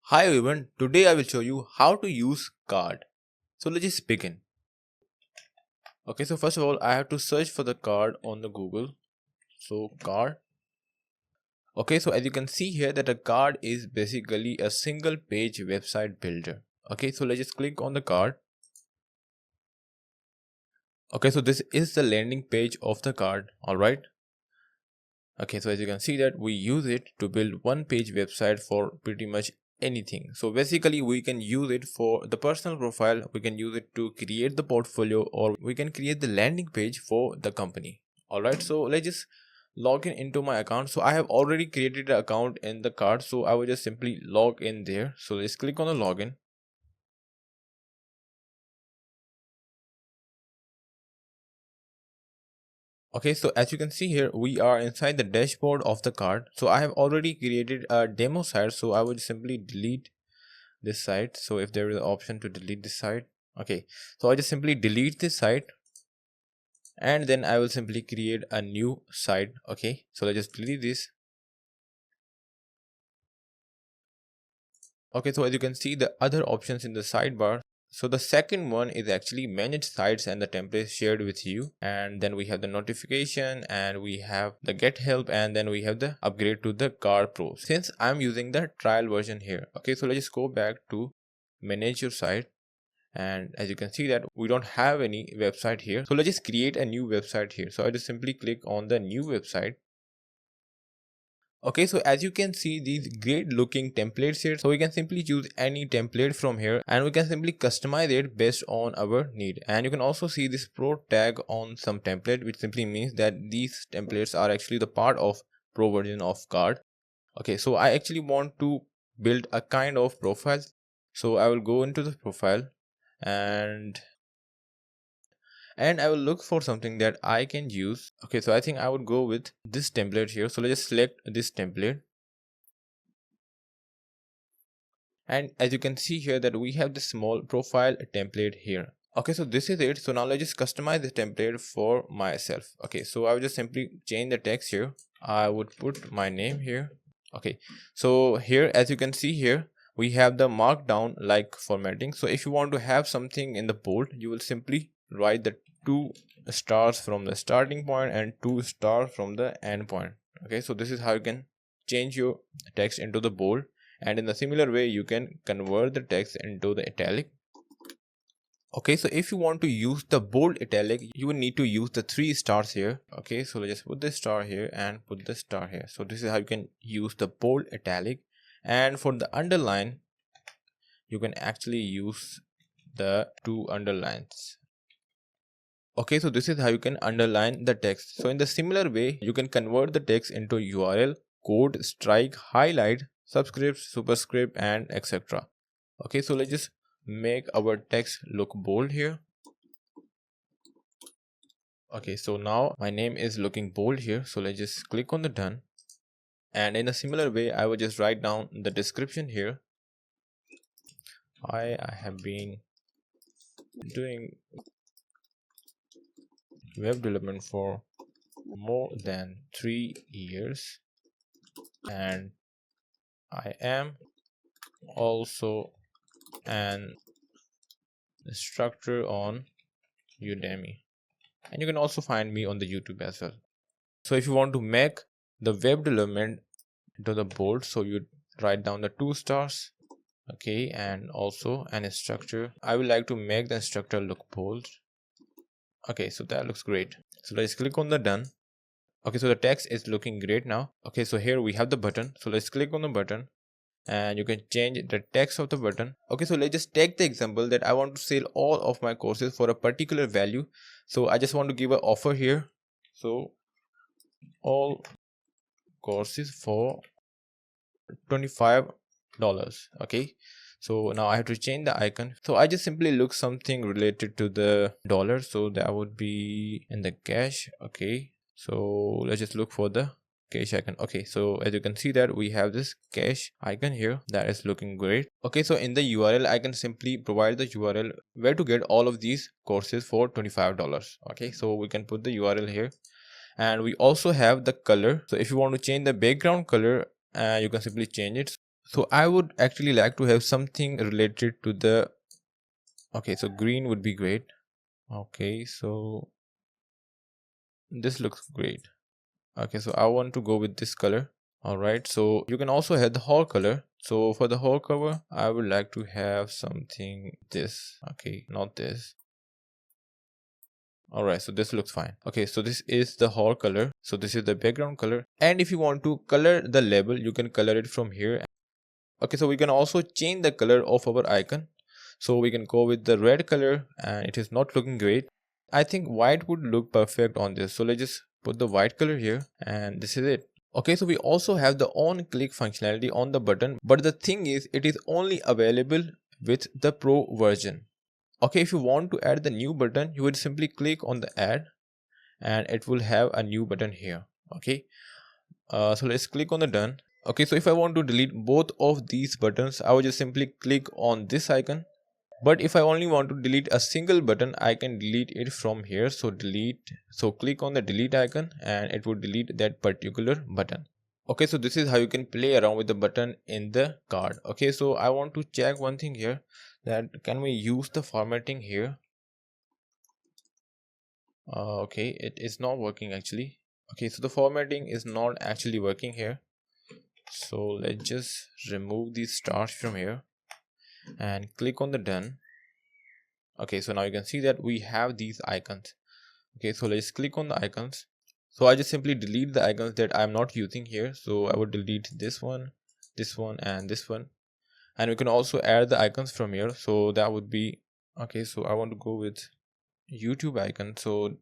Hi everyone, today I will show you how to use card. So let's just begin. Okay, so first of all, I have to search for the card on the Google. So card. Okay, so as you can see here that a card is basically a single page website builder. Okay, so let's just click on the card. Okay, so this is the landing page of the card. Alright. Okay, so as you can see that we use it to build one page website for pretty much anything. So basically we can use it for the personal profile, we can use it to create the portfolio, or we can create the landing page for the company. Alright, so let's just log in into my account. So I have already created an account in the card, so I will just simply log in there. So let's click on the login. Okay, so as you can see here, we are inside the dashboard of the card. So I have already created a demo site, so I would simply delete this site. So if there is an option to delete this site, okay, so I just simply delete this site and then I will simply create a new site. Okay, so let's just delete this. Okay, so as you can see the other options in the sidebar. So the second one is actually manage sites and the templates shared with you, and then we have the notification, and we have the get help, and then we have the upgrade to the Card Pro. Since I'm using the trial version here, okay, so let's just go back to manage your site. And as you can see that we don't have any website here, so let's just create a new website here. So I just simply click on the new website. Okay, so as you can see these great looking templates here, so we can simply choose any template from here and we can simply customize it based on our need. And you can also see this pro tag on some template, which simply means that these templates are actually the part of pro version of card. Okay, so I actually want to build a kind of profile, so I will go into the profile and I will look for something that I can use. Okay, so I think I would go with this template here. So let's just select this template. And as you can see here that we have the small profile template here. Okay, so this is it. So now let's just customize the template for myself. Okay, so I will just simply change the text here. I would put my name here. Okay, so here as you can see here, we have the markdown like formatting. So if you want to have something in the bold, you will simply write the 2 stars from the starting point and 2 stars from the end point. Okay, so this is how you can change your text into the bold, and in a similar way you can convert the text into the italic. Okay, so if you want to use the bold italic, you will need to use the 3 stars here. Okay, so let's just put the star here and put the star here. So this is how you can use the bold italic. And for the underline, you can actually use the 2 underlines. Okay, so this is how you can underline the text. So in the similar way, you can convert the text into URL, code, strike, highlight, subscript, superscript, and etc. Okay, so let's just make our text look bold here. Okay, so now my name is looking bold here. So let's just click on the done. And in a similar way, I will just write down the description here. I have been doing web development for more than 3 years, and I am also an instructor on Udemy, and you can also find me on the YouTube as well. So if you want to make the web development into the bold, so you write down the 2 stars. Okay, and also an instructor. I would like to make the instructor look bold. Okay, so that looks great. So let's click on the done. Okay, so the text is looking great now. Okay, so here we have the button. So let's click on the button and you can change the text of the button. Okay, so let's just take the example that I want to sell all of my courses for a particular value. So I just want to give an offer here. So all courses for $25. Okay, so now I have to change the icon. So I just simply look something related to the dollar, so that would be in the cash. Okay, so let's just look for the cash icon. Okay, so as you can see that we have this cash icon here that is looking great. Okay, so in the URL I can simply provide the URL where to get all of these courses for $25. Okay, so we can put the URL here. And we also have the color. So if you want to change the background color, you can simply change it. So I would actually like to have something related to the, okay, so green would be great. Okay, so this looks great. Okay, so I want to go with this color. All right, so you can also have the whole color. So for the whole cover, I would like to have something this. Okay, not this. Alright, so this looks fine. Okay, so this is the whole color. So this is the background color. And if you want to color the label, you can color it from here. Okay, so we can also change the color of our icon. So we can go with the red color and it is not looking great. I think white would look perfect on this. So let's just put the white color here and this is it. Okay, so we also have the on click functionality on the button, but the thing is it is only available with the pro version. Okay, if you want to add the new button, you would simply click on the add and it will have a new button here. Okay, so let's click on the done. Okay, so if I want to delete both of these buttons, I would just simply click on this icon. But if I only want to delete a single button, I can delete it from here. So delete, so click on the delete icon and it will delete that particular button. Okay, so this is how you can play around with the button in the card. Okay, so I want to check one thing here, that can we use the formatting here. Okay, it is not working actually. Okay, so the formatting is not actually working here. So let's just remove these stars from here and click on the done. Okay, so now you can see that we have these icons. Okay, so let's click on the icons. So I just simply delete the icons that I'm not using here. So I would delete this one and this one. And we can also add the icons from here. So that would be, okay, so I want to go with YouTube icon. So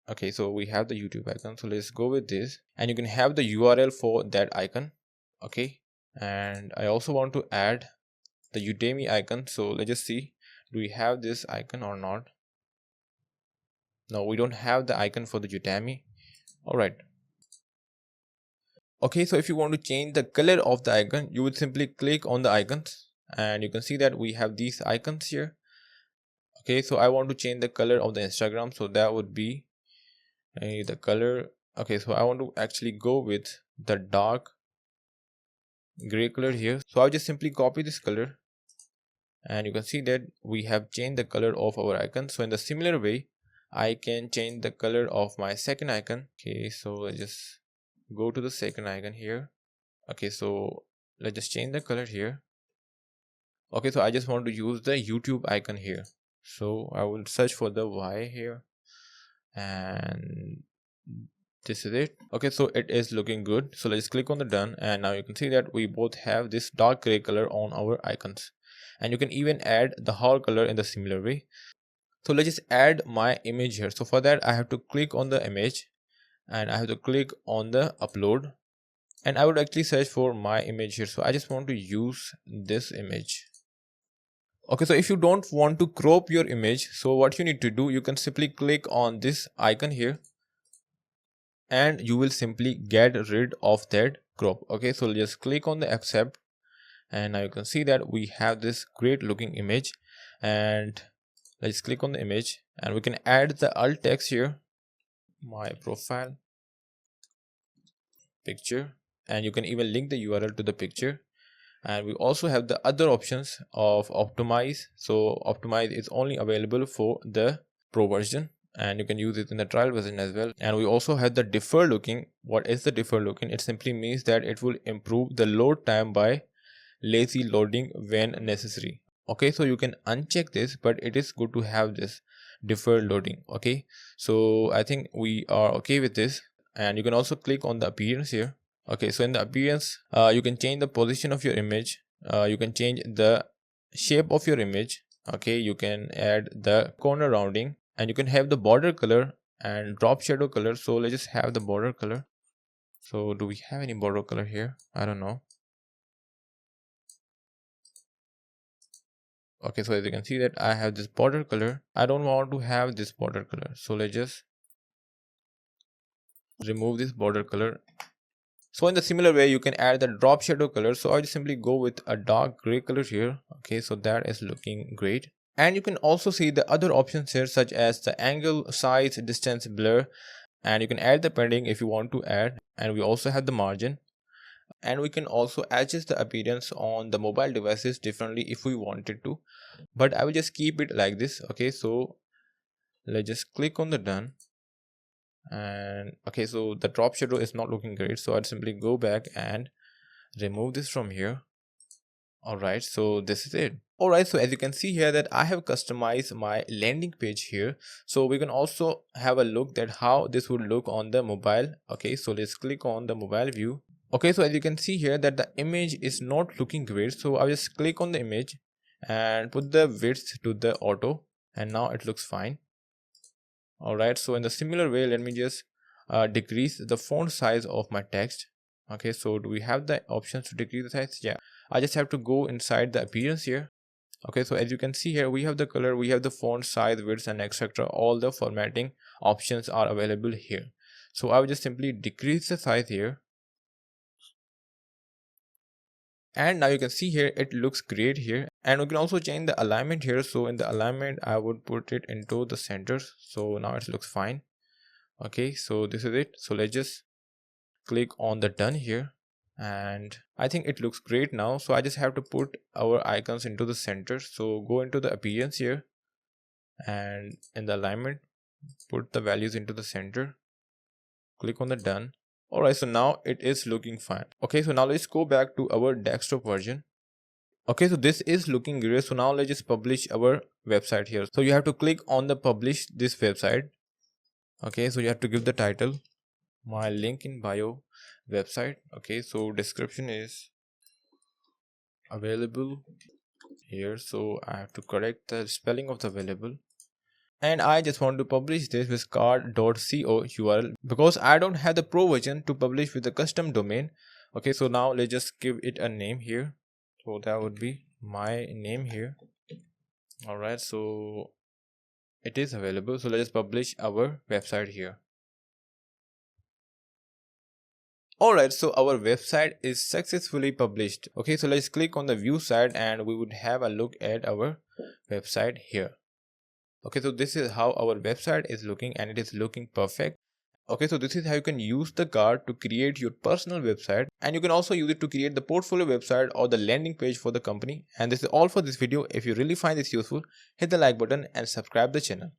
okay, so we have the YouTube icon, so let's go with this and you can have the URL for that icon. Okay, and I also want to add the Udemy icon. So let's just see, do we have this icon or not? No, we don't have the icon for the Udemy. All right. Okay, so if you want to change the color of the icon, you would simply click on the icons and you can see that we have these icons here. Okay, so I want to change the color of the Instagram, so that would be the color. Okay, so I want to actually go with the dark gray color here. So I'll just simply copy this color and you can see that we have changed the color of our icon. So in the similar way, I can change the color of my second icon. Okay, so let's just go to the second icon here. Okay, so let's just change the color here. Okay, so I just want to use the YouTube icon here. So I will search for the Y here and this is it. Okay, so it is looking good. So let's click on the done and now you can see that we both have this dark gray color on our icons and you can even add the whole color in the similar way. So let's just add my image here. So for that I have to click on the image and I have to click on the upload and I would actually search for my image here. So I just want to use this image. Okay, so if you don't want to crop your image, so what you need to do, you can simply click on this icon here and you will simply get rid of that crop. Okay, so just click on the accept and now you can see that we have this great looking image and let's click on the image and we can add the alt text here, my profile picture, and you can even link the URL to the picture. And we also have the other options of optimize. So optimize is only available for the pro version and you can use it in the trial version as well. And we also have the defer looking. What is the defer looking? It simply means that it will improve the load time by lazy loading when necessary. Okay, so you can uncheck this, but it is good to have this defer loading. Okay, so I think we are okay with this and you can also click on the appearance here. Okay, so in the appearance you can change the position of your image, you can change the shape of your image. Okay, you can add the corner rounding and you can have the border color and drop shadow color. So let's just have the border color. So do we have any border color here? I don't know. Okay, so as you can see that I have this border color. I don't want to have this border color, so let's just remove this border color. So in the similar way, you can add the drop shadow color. So I just simply go with a dark gray color here. Okay, so that is looking great. And you can also see the other options here, such as the angle, size, distance, blur, and you can add the padding if you want to add. And we also have the margin. and we can also adjust the appearance on the mobile devices differently if we wanted to, but I will just keep it like this. Okay, so let's just click on the done. And okay, so the drop shadow is not looking great, so I'll simply go back and remove this from here. Alright, so this is it. Alright, so as you can see here that I have customized my landing page here. So we can also have a look at how this would look on the mobile. Okay, so let's click on the mobile view. Okay, so as you can see here that the image is not looking great, so I'll just click on the image and put the width to the auto, and now it looks fine. Alright, so in the similar way, let me just decrease the font size of my text. Okay, so do we have the options to decrease the size? Yeah, I just have to go inside the appearance here. Okay, so as you can see here, we have the color, we have the font size, width, and etc. All the formatting options are available here. So I will just simply decrease the size here. And now you can see here it looks great here, and we can also change the alignment here. So in the alignment I would put it into the center, so now it looks fine. Okay, so this is it. So let's just click on the done here, and I think it looks great now. So I just have to put our icons into the center. So go into the appearance here, and in the alignment put the values into the center, click on the done. Alright, so now it is looking fine. Okay, so now let's go back to our desktop version. Okay, so this is looking great. So now let's just publish our website here. So you have to click on the publish this website. Okay, so you have to give the title my link in bio website. Okay, so description is available here, so I have to correct the spelling of the available, and I just want to publish this with carrd.co URL because I don't have the pro version to publish with the custom domain. Okay, so now let's just give it a name here, so that would be my name here. All right, so it is available, so let's publish our website here. Alright, so our website is successfully published. Okay, so let's click on the view side and we would have a look at our website here. Okay, so this is how our website is looking, and it is looking perfect. Okay, so this is how you can use the carrd to create your personal website, and you can also use it to create the portfolio website or the landing page for the company. And this is all for this video. If you really find this useful, hit the like button and subscribe the channel.